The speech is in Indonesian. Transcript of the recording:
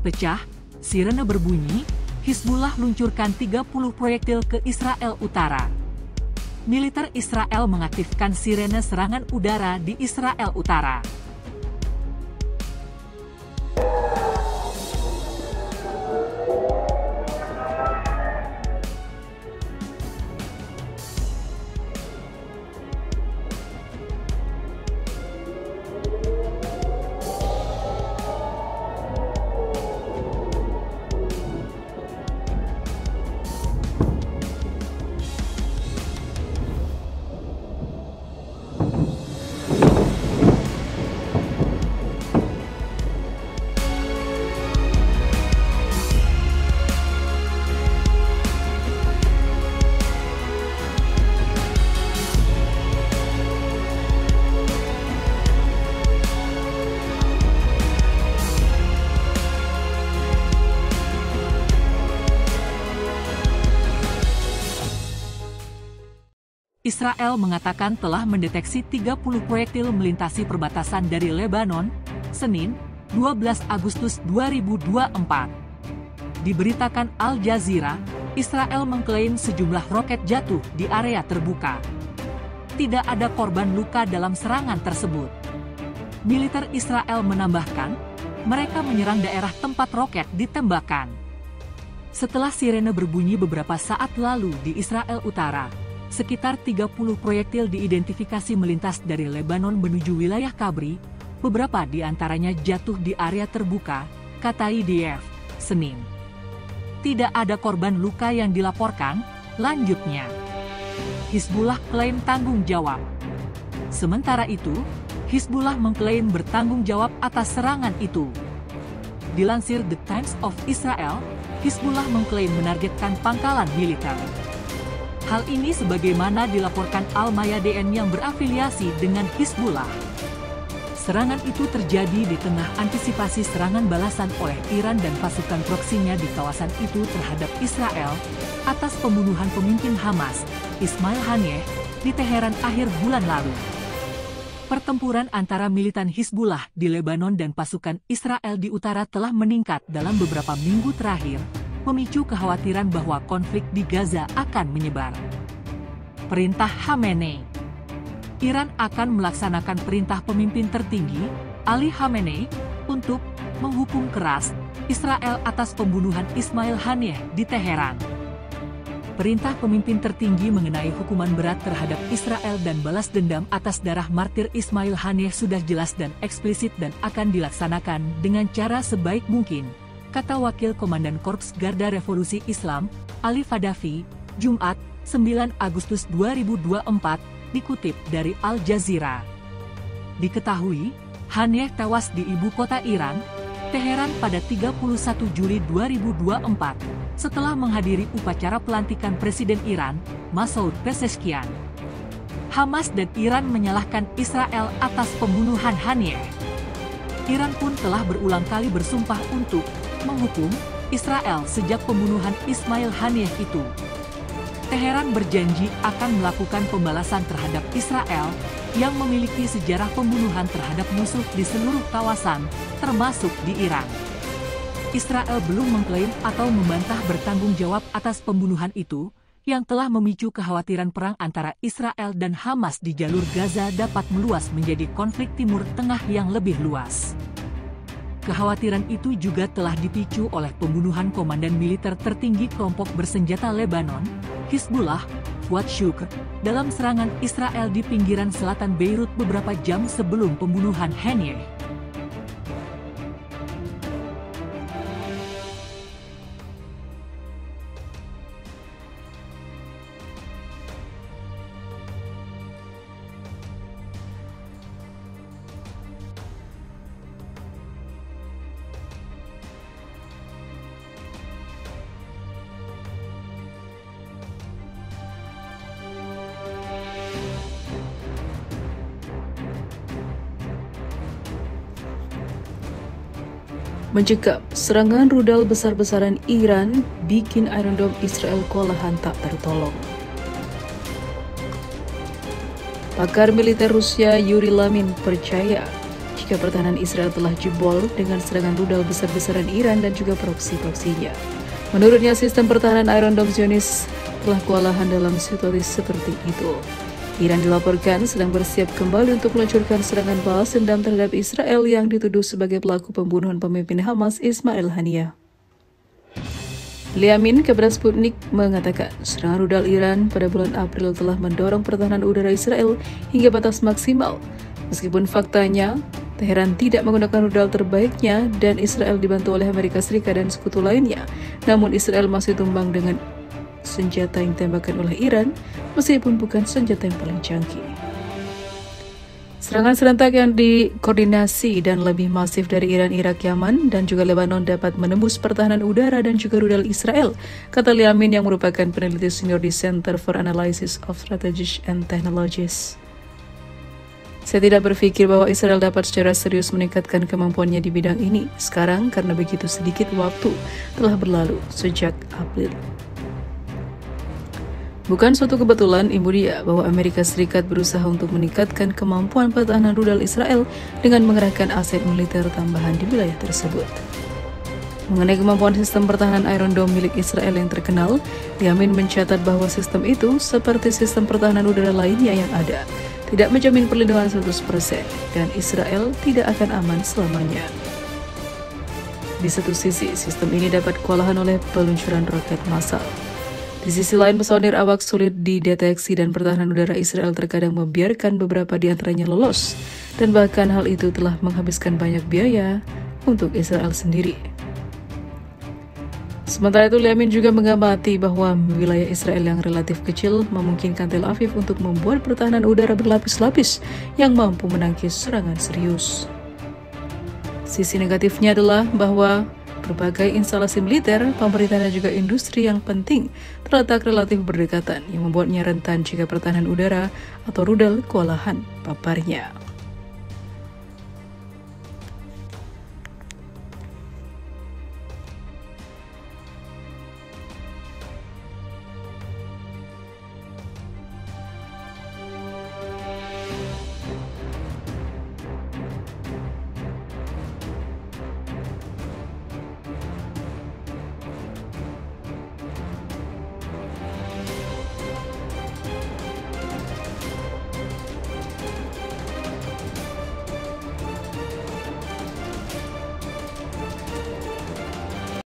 pecah, sirene berbunyi, Hizbullah luncurkan 30 proyektil ke Israel Utara. Militer Israel mengaktifkan sirene serangan udara di Israel Utara. Israel mengatakan telah mendeteksi 30 proyektil melintasi perbatasan dari Lebanon, Senin, 12 Agustus 2024. Diberitakan Al Jazeera, Israel mengklaim sejumlah roket jatuh di area terbuka. Tidak ada korban luka dalam serangan tersebut. Militer Israel menambahkan, mereka menyerang daerah tempat roket ditembakkan. Setelah sirene berbunyi beberapa saat lalu di Israel Utara, sekitar 30 proyektil diidentifikasi melintas dari Lebanon menuju wilayah Kabri, beberapa di antaranya jatuh di area terbuka, kata IDF, Senin. Tidak ada korban luka yang dilaporkan, lanjutnya. Hizbullah klaim tanggung jawab. Sementara itu, Hizbullah mengklaim bertanggung jawab atas serangan itu. Dilansir The Times of Israel, Hizbullah mengklaim menargetkan pangkalan militer. Hal ini sebagaimana dilaporkan Al-Mayadeen yang berafiliasi dengan Hizbullah. Serangan itu terjadi di tengah antisipasi serangan balasan oleh Iran dan pasukan proksinya di kawasan itu terhadap Israel atas pembunuhan pemimpin Hamas, Ismail Haniyeh, di Teheran akhir bulan lalu. Pertempuran antara militan Hizbullah di Lebanon dan pasukan Israel di utara telah meningkat dalam beberapa minggu terakhir, memicu kekhawatiran bahwa konflik di Gaza akan menyebar. Perintah Khamenei. Iran akan melaksanakan perintah pemimpin tertinggi, Ali Khamenei, untuk menghukum keras Israel atas pembunuhan Ismail Haniyeh di Teheran. Perintah pemimpin tertinggi mengenai hukuman berat terhadap Israel dan balas dendam atas darah martir Ismail Haniyeh sudah jelas dan eksplisit dan akan dilaksanakan dengan cara sebaik mungkin, kata Wakil Komandan Korps Garda Revolusi Islam, Ali Fadavi, Jumat, 9 Agustus 2024, dikutip dari Al Jazeera. Diketahui, Haniyeh tewas di ibu kota Iran, Teheran pada 31 Juli 2024, setelah menghadiri upacara pelantikan Presiden Iran, Masoud Pezeshkian. Hamas dan Iran menyalahkan Israel atas pembunuhan Haniyeh. Iran pun telah berulang kali bersumpah untuk menghukum Israel sejak pembunuhan Ismail Haniyeh itu. Teheran berjanji akan melakukan pembalasan terhadap Israel yang memiliki sejarah pembunuhan terhadap musuh di seluruh kawasan, termasuk di Iran. Israel belum mengklaim atau membantah bertanggung jawab atas pembunuhan itu, yang telah memicu kekhawatiran perang antara Israel dan Hamas di jalur Gaza dapat meluas menjadi konflik Timur Tengah yang lebih luas. Kekhawatiran itu juga telah dipicu oleh pembunuhan komandan militer tertinggi kelompok bersenjata Lebanon, Hizbullah, Fuad Shukr, dalam serangan Israel di pinggiran selatan Beirut beberapa jam sebelum pembunuhan Haniyeh. Mencegah serangan rudal besar-besaran Iran bikin Iron Dome Israel kewalahan tak tertolong. Pakar militer Rusia Yuri Lamin percaya jika pertahanan Israel telah jebol dengan serangan rudal besar-besaran Iran dan juga proksi-proksinya. Menurutnya, sistem pertahanan Iron Dome Zionis telah kewalahan dalam situasi seperti itu. Iran dilaporkan sedang bersiap kembali untuk meluncurkan serangan balas dendam terhadap Israel yang dituduh sebagai pelaku pembunuhan pemimpin Hamas Ismail Haniyeh. Liamin kepada Sputnik mengatakan serangan rudal Iran pada bulan April telah mendorong pertahanan udara Israel hingga batas maksimal. Meskipun faktanya, Teheran tidak menggunakan rudal terbaiknya dan Israel dibantu oleh Amerika Serikat dan sekutu lainnya. Namun Israel masih tumbang dengan senjata yang ditembakkan oleh Iran, meskipun bukan senjata yang paling canggih. Serangan serentak yang dikoordinasi dan lebih masif dari Iran, Irak, Yaman, dan juga Lebanon dapat menembus pertahanan udara dan juga rudal Israel, kata Liamin yang merupakan peneliti senior di Center for Analysis of Strategies and Technologies. Saya tidak berpikir bahwa Israel dapat secara serius meningkatkan kemampuannya di bidang ini sekarang karena begitu sedikit waktu telah berlalu sejak April. Bukan suatu kebetulan, Ibu Dia, bahwa Amerika Serikat berusaha untuk meningkatkan kemampuan pertahanan rudal Israel dengan mengerahkan aset militer tambahan di wilayah tersebut. Mengenai kemampuan sistem pertahanan Iron Dome milik Israel yang terkenal, Liamin mencatat bahwa sistem itu, seperti sistem pertahanan udara lainnya yang ada, tidak menjamin perlindungan 100% dan Israel tidak akan aman selamanya. Di satu sisi, sistem ini dapat kewalahan oleh peluncuran roket massal. Di sisi lain, pesawat awak sulit dideteksi dan pertahanan udara Israel terkadang membiarkan beberapa di antaranya lolos, dan bahkan hal itu telah menghabiskan banyak biaya untuk Israel sendiri. Sementara itu, Liamin juga mengamati bahwa wilayah Israel yang relatif kecil memungkinkan Tel Aviv untuk membuat pertahanan udara berlapis-lapis yang mampu menangkis serangan serius. Sisi negatifnya adalah bahwa berbagai instalasi militer, pemerintah dan juga industri yang penting terletak relatif berdekatan yang membuatnya rentan jika pertahanan udara atau rudal kewalahan paparnya.